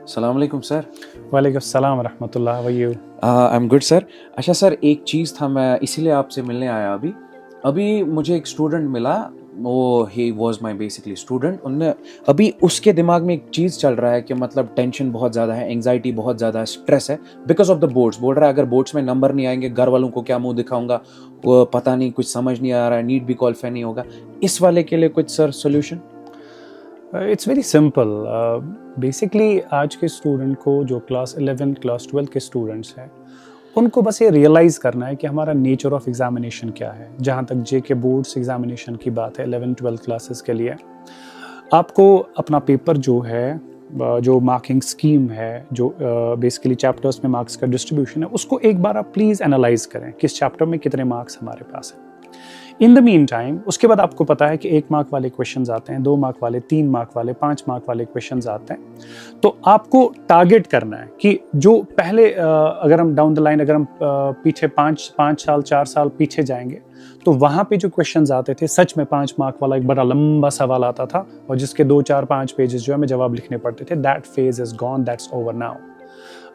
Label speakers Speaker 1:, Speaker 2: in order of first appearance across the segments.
Speaker 1: अस्सलाम वालेकुम सर।
Speaker 2: वालेकुम अस्सलाम रहमतुल्लाह, how are you?
Speaker 1: I am good sir. अच्छा सर, एक चीज़ था, मैं इसीलिए आपसे मिलने आया अभी। अभी मुझे एक स्टूडेंट मिला, वो he was my basically student. उनने अभी उसके दिमाग में एक चीज़ चल रहा है कि मतलब टेंशन बहुत ज़्यादा है, एंग्जाइटी बहुत ज़्यादा है, स्ट्रेस है बिकॉज ऑफ द बोर्ड्स। बोल रहा है अगर बोर्ड्स में नंबर नहीं आएंगे घर वालों को क्या मुंह दिखाऊंगा, वो पता नहीं, कुछ समझ नहीं आ रहा है, नीट भी क्वालिफाई नहीं होगा। इस वाले के लिए कुछ sir solution?
Speaker 2: It's very simple. Basically आज के स्टूडेंट को, जो क्लास 11 क्लास 12 के स्टूडेंट्स हैं, उनको बस ये रियलाइज़ करना है कि हमारा नेचर ऑफ एग्जामिनेशन क्या है। जहाँ तक जेके बोर्ड्स एग्जामिनेशन की बात है 11-12 क्लासेस के लिए, आपको अपना पेपर जो है, जो मार्किंग स्कीम है, जो बेसिकली चैप्टर्स में मार्क्स का डिस्ट्रीब्यूशन है, उसको एक बार आप प्लीज़ एनालाइज करें किस चैप्टर में कितने मार्क्स हमारे पास हैं। इन द मीन टाइम उसके बाद आपको पता है कि 1 मार्क वाले क्वेश्चंस आते हैं, 2 मार्क वाले, 3 मार्क वाले, 5 मार्क वाले क्वेश्चंस आते हैं। तो आपको टारगेट करना है कि जो पहले अगर हम डाउन द लाइन, अगर हम पीछे 5 साल 4 साल पीछे जाएंगे, तो वहाँ पे जो क्वेश्चंस आते थे, सच में 5 मार्क वाला एक बड़ा लंबा सवाल आता था और जिसके 2, 4, 5 पेजेस जो है हमें जवाब लिखने पड़ते थे। That phase is gone, that's over now.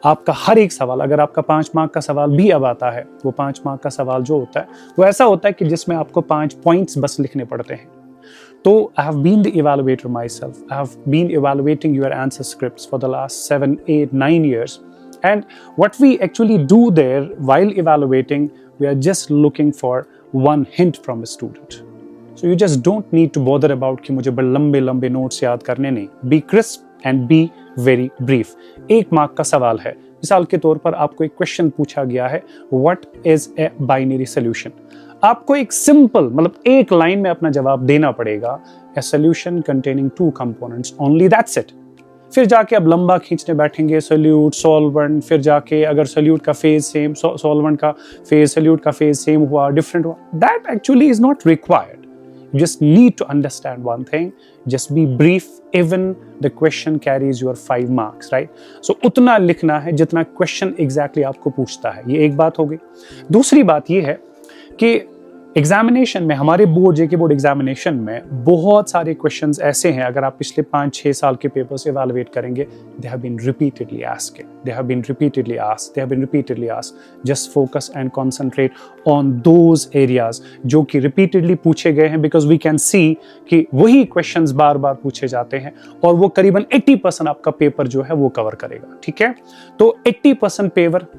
Speaker 2: आपका हर एक सवाल, अगर आपका 5 मार्क का सवाल भी अब आता है, वो 5 मार्क का सवाल जो होता है वो ऐसा होता है कि जिसमें आपको 5 पॉइंट्स बस लिखने पड़ते हैं। तो I have been the evaluator myself, I have been evaluating your answer scripts for the last 7, 8, 9 years, and what we actually do there while evaluating, we are just looking for one hint from a student. So you just don't need to bother about कि मुझे बड़े लंबे लंबे notes याद करने नहीं। Be crisp and be very brief. 1 mark का सवाल है, मिसाल के तौर पर आपको एक क्वेश्चन पूछा गया है, What is a binary solution? आपको एक सिंपल, मतलब एक लाइन में अपना जवाब देना पड़ेगा, A solution containing 2 components, only that's it. फिर जाके अब लंबा खींचने बैठेंगे, सोल्यूट, सॉल्वेंट, फिर जाके अगर सोल्यूट का फेज सेम, सॉल्वेंट का फेज, सोल्यूट का फेज सेम हुआ, डिफरेंट हुआ, that actually is not required. You just need to understand one thing, just be brief, even the question carries your 5 marks, right? So उतना लिखना है जितना question exactly आपको पूछता है। ये एक बात हो गई। दूसरी बात ये है कि एग्जामिनेशन में, हमारे बोर्ड, जेके बोर्ड एग्जामिनेशन में बहुत सारे क्वेश्चंस ऐसे हैं, अगर आप पिछले 5-6 साल के पेपर्स इवैल्यूएट करेंगे, they have been repeatedly asked, they have been repeatedly asked, they have been repeatedly asked. Just focus and concentrate on those areas जो कि रिपीटेडली पूछे गए हैं, बिकॉज वी कैन सी कि वही क्वेश्चंस बार बार पूछे जाते हैं और वो करीबन 80% आपका पेपर जो है वो कवर करेगा। ठीक है, तो 80%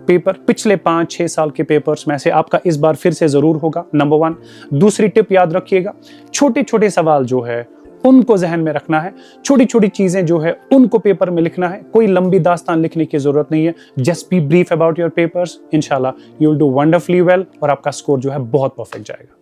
Speaker 2: पेपर पिछले 5-6 साल के पेपर्स में से आपका इस बार फिर से जरूर होगा, नंबर 1। दूसरी टिप याद रखिएगा, छोटे छोटे सवाल जो है उनको जहन में रखना है, छोटी छोटी चीजें जो है उनको पेपर में लिखना है, कोई लंबी दास्तान लिखने की जरूरत नहीं है। Just be brief about your papers, इंशाल्लाह you will do wonderfully well और आपका स्कोर जो है बहुत परफेक्ट जाएगा।